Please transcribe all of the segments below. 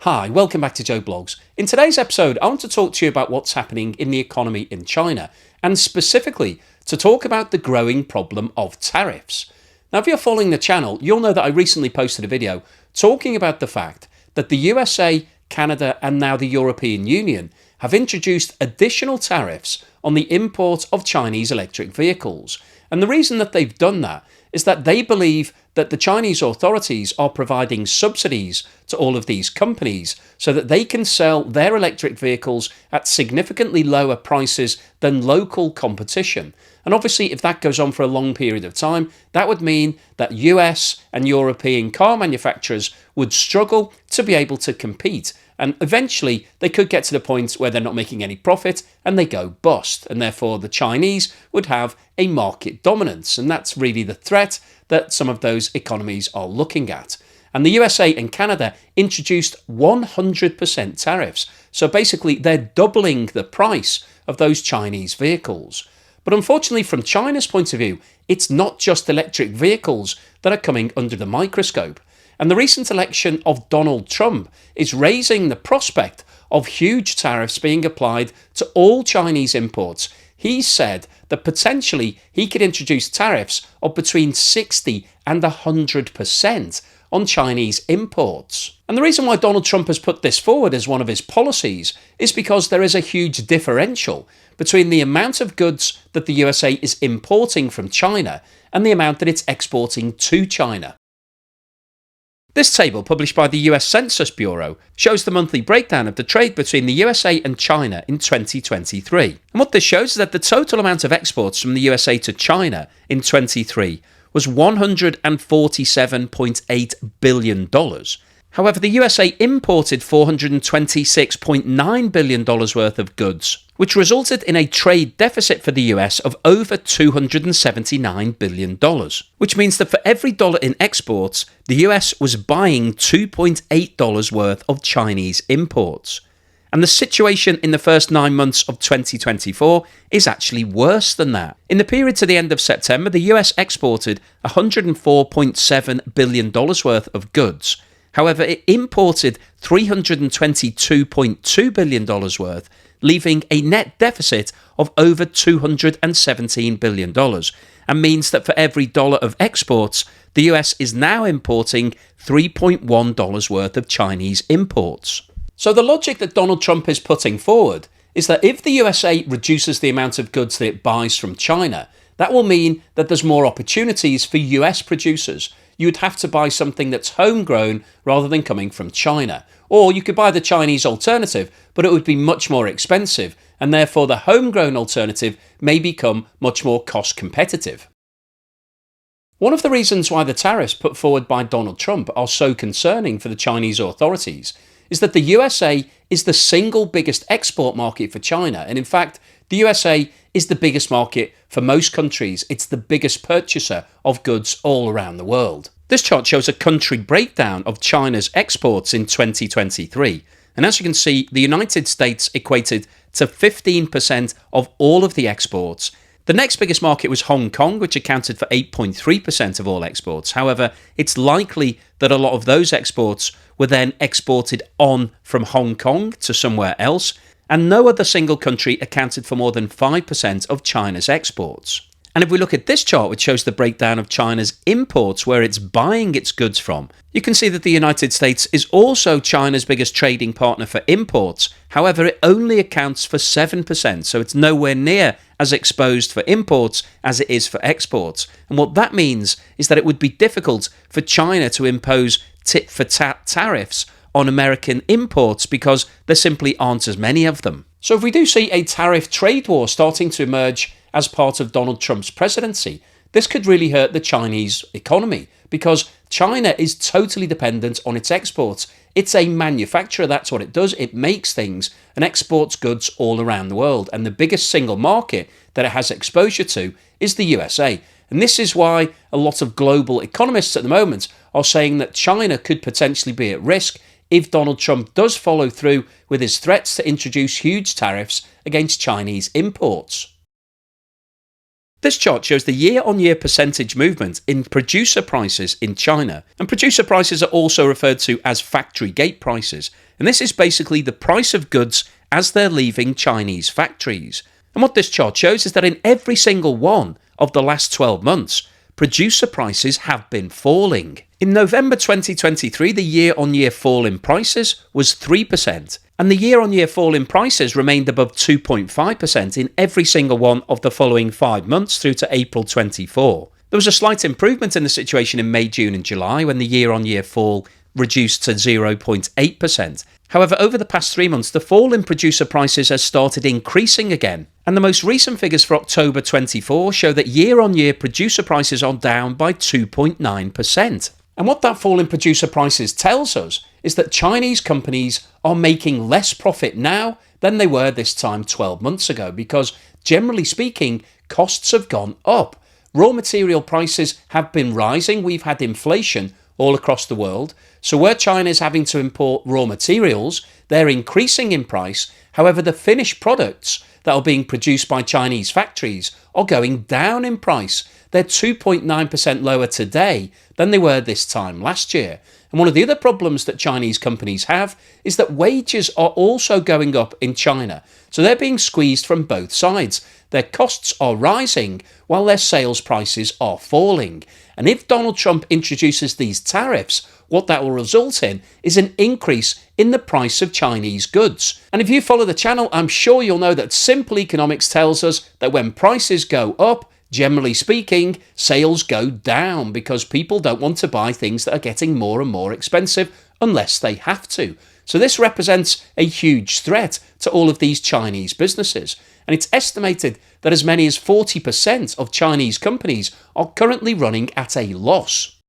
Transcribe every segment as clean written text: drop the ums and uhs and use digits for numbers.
Hi, welcome back to Joe Blogs. In today's episode, I want to talk to you about what's happening in the economy in China, and specifically to talk about the growing problem of tariffs. Now, if you're following the channel, you'll know that I recently posted a video talking about the fact that the USA, Canada, and now the European Union have introduced additional tariffs on the import of Chinese electric vehicles. And the reason that they've done that is that they believe that the Chinese authorities are providing subsidies to all of these companies so that they can sell their electric vehicles at significantly lower prices than local competition. And obviously, if that goes on for a long period of time, that would mean that US and European car manufacturers would struggle to be able to compete. And eventually, they could get to the point where they're not making any profit and they go bust. And therefore, the Chinese would have a market dominance. And that's really the threat that some of those economies are looking at. And the USA and Canada introduced 100% tariffs. So basically, they're doubling the price of those Chinese vehicles. But unfortunately, from China's point of view, it's not just electric vehicles that are coming under the microscope. And the recent election of Donald Trump is raising the prospect of huge tariffs being applied to all Chinese imports. He said that potentially he could introduce tariffs of between 60 and 100% on Chinese imports. And the reason why Donald Trump has put this forward as one of his policies is because there is a huge differential between the amount of goods that the USA is importing from China and the amount that it's exporting to China. This table, published by the US Census Bureau, shows the monthly breakdown of the trade between the USA and China in 2023. And what this shows is that the total amount of exports from the USA to China in 2023 was $147.8 billion. However, the USA imported $426.9 billion worth of goods, which resulted in a trade deficit for the US of over $279 billion, which means that for every dollar in exports, the US was buying $2.8 worth of Chinese imports. And the situation in the first 9 months of 2024 is actually worse than that. In the period to the end of September, the US exported $104.7 billion worth of goods. However, it imported $322.2 billion worth, leaving a net deficit of over $217 billion, and means that for every dollar of exports, the US is now importing $3.1 worth of Chinese imports. So the logic that Donald Trump is putting forward is that if the USA reduces the amount of goods that it buys from China, that will mean that there's more opportunities for US producers. You would have to buy something that's homegrown rather than coming from China. Or you could buy the Chinese alternative, but it would be much more expensive, and therefore the homegrown alternative may become much more cost competitive. One of the reasons why the tariffs put forward by Donald Trump are so concerning for the Chinese authorities is that the USA is the single biggest export market for China, and in fact, the USA is the biggest market for most countries. It's the biggest purchaser of goods all around the world. This chart shows a country breakdown of China's exports in 2023. And as you can see, the United States equated to 15% of all of the exports. The next biggest market was Hong Kong, which accounted for 8.3% of all exports. However, it's likely that a lot of those exports were then exported on from Hong Kong to somewhere else, and no other single country accounted for more than 5% of China's exports. And if we look at this chart, which shows the breakdown of China's imports, where it's buying its goods from, you can see that the United States is also China's biggest trading partner for imports. However, it only accounts for 7%, so it's nowhere near as exposed for imports as it is for exports. And what that means is that it would be difficult for China to impose tit-for-tat tariffs on American imports because there simply aren't as many of them. So if we do see a tariff trade war starting to emerge as part of Donald Trump's presidency, this could really hurt the Chinese economy because China is totally dependent on its exports. It's a manufacturer, that's what it does. It makes things and exports goods all around the world. And the biggest single market that it has exposure to is the USA. And this is why a lot of global economists at the moment are saying that China could potentially be at risk if Donald Trump does follow through with his threats to introduce huge tariffs against Chinese imports. This chart shows the year-on-year percentage movement in producer prices in China. And producer prices are also referred to as factory gate prices. And this is basically the price of goods as they're leaving Chinese factories. And what this chart shows is that in every single one of the last 12 months, producer prices have been falling. In November 2023, the year-on-year fall in prices was 3%, and the year-on-year fall in prices remained above 2.5% in every single one of the following 5 months through to April 24. There was a slight improvement in the situation in May, June and July when the year-on-year fall reduced to 0.8%. However, over the past 3 months, the fall in producer prices has started increasing again. And the most recent figures for October 24 show that year-on-year producer prices are down by 2.9%. And what that fall in producer prices tells us is that Chinese companies are making less profit now than they were this time 12 months ago because, generally speaking, costs have gone up. Raw material prices have been rising. We've had inflation all across the world. So where China is having to import raw materials, they're increasing in price. However, the finished products that are being produced by Chinese factories are going down in price. They're 2.9% lower today than they were this time last year. And one of the other problems that Chinese companies have is that wages are also going up in China. So they're being squeezed from both sides. Their costs are rising while their sales prices are falling. And if Donald Trump introduces these tariffs, what that will result in is an increase in the price of Chinese goods. And if you follow the channel, I'm sure you'll know that simple economics tells us that when prices go up, generally speaking, sales go down because people don't want to buy things that are getting more and more expensive unless they have to. So this represents a huge threat to all of these Chinese businesses. And it's estimated that as many as 40% of Chinese companies are currently running at a loss.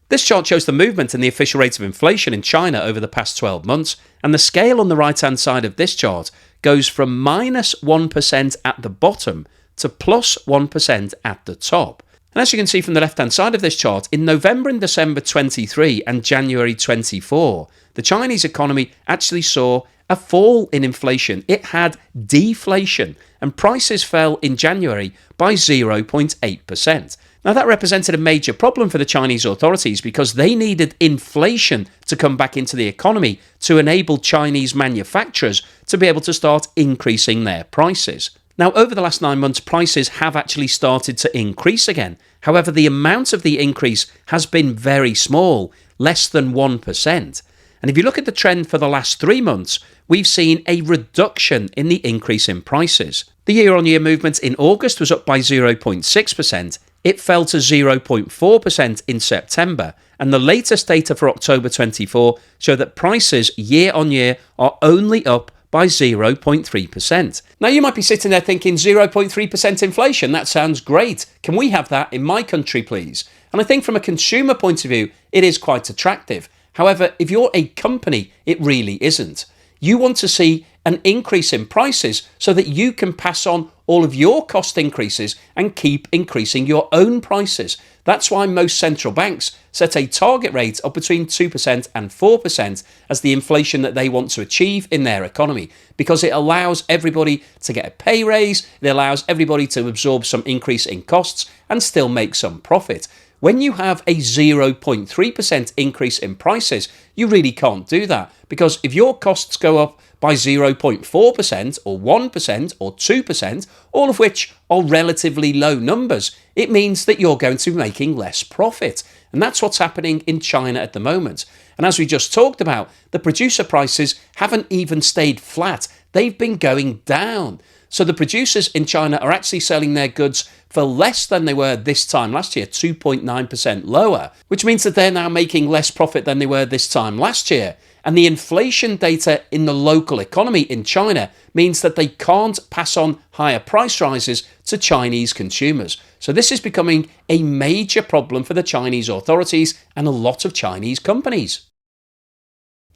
This chart shows the movement in the official rate of inflation in China over the past 12 months, and the scale on the right-hand side of this chart goes from minus 1% at the bottom to plus 1% at the top. And as you can see from the left-hand side of this chart, in November and December 23 and January 24, the Chinese economy actually saw a fall in inflation. It had deflation, and prices fell in January by 0.8%. Now, that represented a major problem for the Chinese authorities because they needed inflation to come back into the economy to enable Chinese manufacturers to be able to start increasing their prices. Now, over the last 9 months, prices have actually started to increase again. However, the amount of the increase has been very small, less than 1%. And if you look at the trend for the last 3 months, we've seen a reduction in the increase in prices. The year-on-year movement in August was up by 0.6%. It fell to 0.4% in September, and the latest data for October 24 show that prices year-on-year are only up by 0.3%. Now, you might be sitting there thinking 0.3% inflation, that sounds great. Can we have that in my country, please? And I think from a consumer point of view, it is quite attractive. However, if you're a company, it really isn't. You want to see an increase in prices so that you can pass on all of your cost increases and keep increasing your own prices. That's why most central banks set a target rate of between 2% and 4% as the inflation that they want to achieve in their economy, because it allows everybody to get a pay raise, it allows everybody to absorb some increase in costs and still make some profit. When you have a 0.3% increase in prices, you really can't do that, because if your costs go up by 0.4% or 1% or 2%, all of which are relatively low numbers, it means that you're going to be making less profit. And that's what's happening in China at the moment. And as we just talked about, the producer prices haven't even stayed flat. They've been going down. So the producers in China are actually selling their goods for less than they were this time last year, 2.9% lower, which means that they're now making less profit than they were this time last year. And the inflation data in the local economy in China means that they can't pass on higher price rises to Chinese consumers. So this is becoming a major problem for the Chinese authorities and a lot of Chinese companies.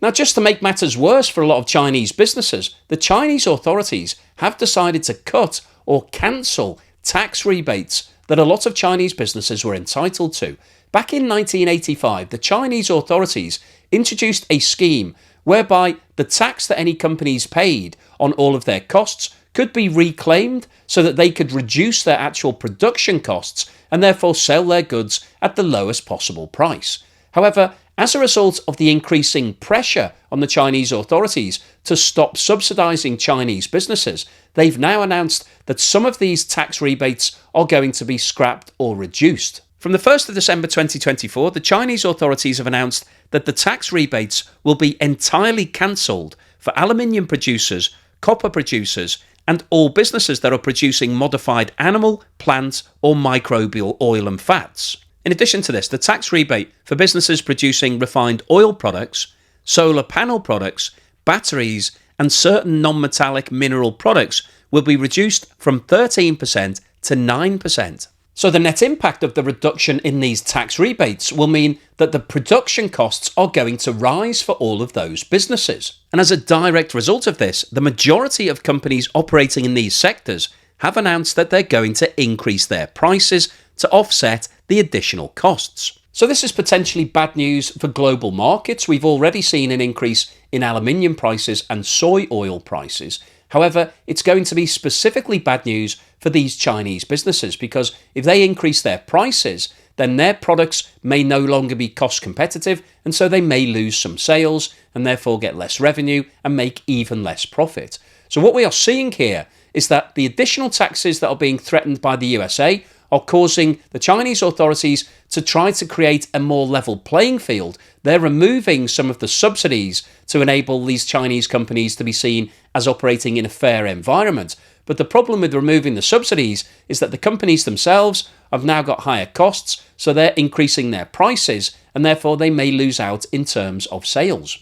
Now, just to make matters worse for a lot of Chinese businesses, the Chinese authorities have decided to cut or cancel tax rebates that a lot of Chinese businesses were entitled to. Back in 1985, the Chinese authorities introduced a scheme whereby the tax that any companies paid on all of their costs could be reclaimed so that they could reduce their actual production costs and therefore sell their goods at the lowest possible price. However, As a result of the increasing pressure on the Chinese authorities to stop subsidizing Chinese businesses, they've now announced that some of these tax rebates are going to be scrapped or reduced. From the 1st of December 2024, the Chinese authorities have announced that the tax rebates will be entirely cancelled for aluminium producers, copper producers, and all businesses that are producing modified animal, plant, or microbial oil and fats. In addition to this, the tax rebate for businesses producing refined oil products, solar panel products, batteries, and certain non-metallic mineral products will be reduced from 13% to 9%. So the net impact of the reduction in these tax rebates will mean that the production costs are going to rise for all of those businesses. And as a direct result of this, the majority of companies operating in these sectors have announced that they're going to increase their prices to offset the additional costs. So this is potentially bad news for global markets. We've already seen an increase in aluminium prices and soy oil prices. However, it's going to be specifically bad news for these Chinese businesses, because if they increase their prices, then their products may no longer be cost competitive, and so they may lose some sales and therefore get less revenue and make even less profit. So what we are seeing here is that the additional taxes that are being threatened by the USA are causing the Chinese authorities to try to create a more level playing field. They're removing some of the subsidies to enable these Chinese companies to be seen as operating in a fair environment. But the problem with removing the subsidies is that the companies themselves have now got higher costs, so they're increasing their prices, and therefore they may lose out in terms of sales.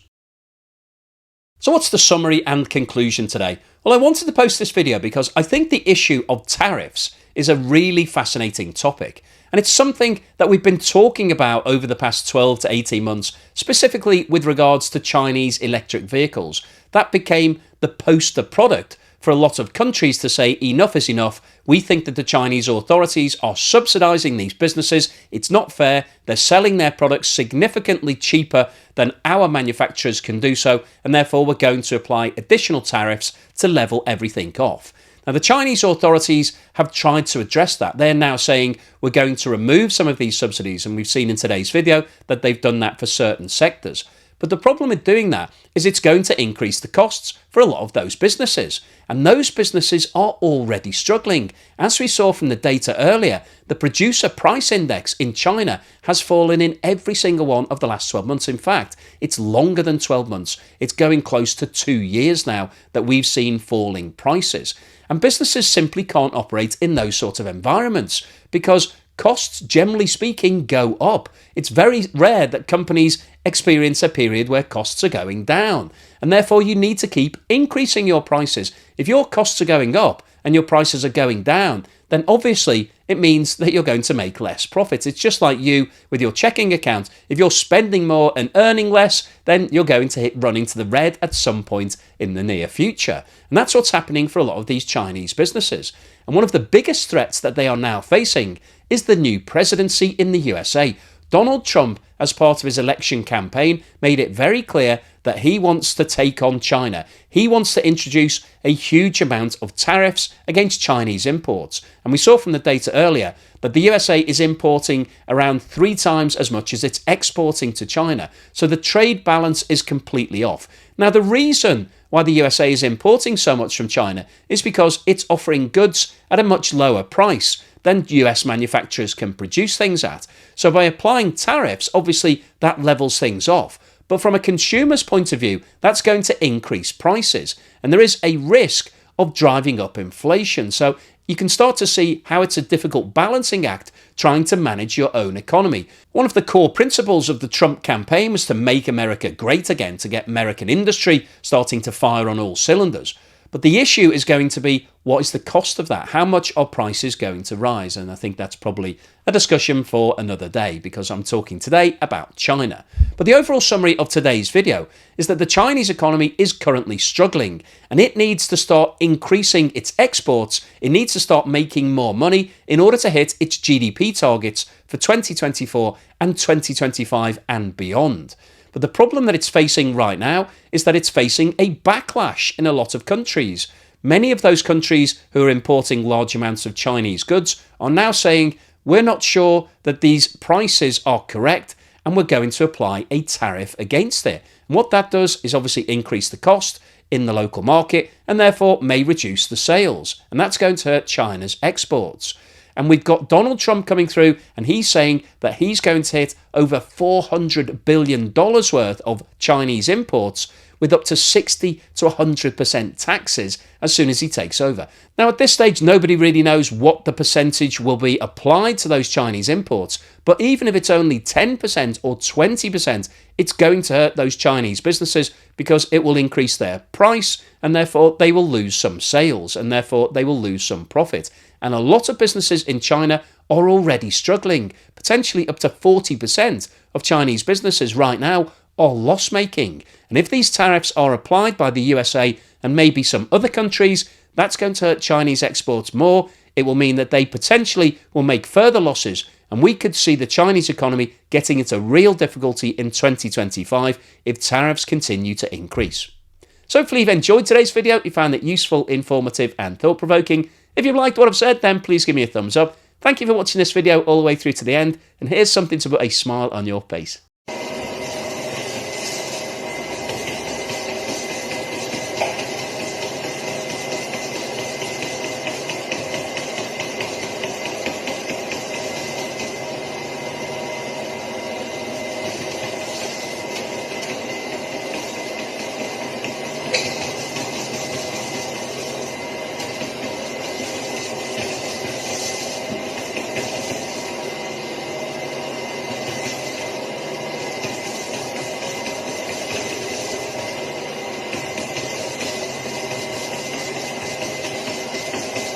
So what's the summary and conclusion today? Well, I wanted to post this video because I think the issue of tariffs is a really fascinating topic. And it's something that we've been talking about over the past 12 to 18 months, specifically with regards to Chinese electric vehicles. That became the poster product for a lot of countries to say enough is enough. We think that the Chinese authorities are subsidizing these businesses. It's not fair. They're selling their products significantly cheaper than our manufacturers can do so, and therefore we're going to apply additional tariffs to level everything off. Now, the Chinese authorities have tried to address that. They're now saying we're going to remove some of these subsidies, and we've seen in today's video that they've done that for certain sectors. But the problem with doing that is it's going to increase the costs for a lot of those businesses. And those businesses are already struggling. As we saw from the data earlier, the producer price index in China has fallen in every single one of the last 12 months. In fact, it's longer than 12 months. It's going close to 2 years now that we've seen falling prices. And businesses simply can't operate in those sort of environments because costs, generally speaking, go up. It's very rare that companies experience a period where costs are going down. And therefore, you need to keep increasing your prices. If your costs are going up and your prices are going down, then obviously it means that you're going to make less profits. It's just like you with your checking account. If you're spending more and earning less, then you're going to run into the red at some point in the near future. And that's what's happening for a lot of these Chinese businesses. And one of the biggest threats that they are now facing is the new presidency in the USA. Donald Trump, as part of his election campaign, made it very clear that he wants to take on China. He wants to introduce a huge amount of tariffs against Chinese imports. And we saw from the data earlier that the USA is importing around 3 times as much as it's exporting to China. So the trade balance is completely off. Now, the reason why the USA is importing so much from China is because it's offering goods at a much lower price than US manufacturers can produce things at. So by applying tariffs, obviously that levels things off. But from a consumer's point of view, that's going to increase prices. And there is a risk of driving up inflation. So you can start to see how it's a difficult balancing act trying to manage your own economy. One of the core principles of the Trump campaign was to make America great again, to get American industry starting to fire on all cylinders. But the issue is going to be, what is the cost of that? How much are prices going to rise? And I think that's probably a discussion for another day, because I'm talking today about China. But the overall summary of today's video is that the Chinese economy is currently struggling, and it needs to start increasing its exports. It needs to start making more money in order to hit its GDP targets for 2024 and 2025 and beyond. But the problem that it's facing right now is that it's facing a backlash in a lot of countries. Many of those countries who are importing large amounts of Chinese goods are now saying, we're not sure that these prices are correct, and we're going to apply a tariff against it. And what that does is obviously increase the cost in the local market and therefore may reduce the sales. And that's going to hurt China's exports. And we've got Donald Trump coming through and he's saying that he's going to hit over $400 billion worth of Chinese imports with up to 60 to 100% taxes as soon as he takes over. Now, at this stage, nobody really knows what the percentage will be applied to those Chinese imports, but even if it's only 10% or 20%, it's going to hurt those Chinese businesses because it will increase their price and therefore they will lose some sales and therefore they will lose some profit. And a lot of businesses in China are already struggling. Potentially up to 40% of Chinese businesses right now are loss-making. And if these tariffs are applied by the USA and maybe some other countries, that's going to hurt Chinese exports more. It will mean that they potentially will make further losses, and we could see the Chinese economy getting into real difficulty in 2025 if tariffs continue to increase. So hopefully you've enjoyed today's video, you found it useful, informative and thought-provoking. If you've liked what I've said, then please give me a thumbs up. Thank you for watching this video all the way through to the end, and here's something to put a smile on your face.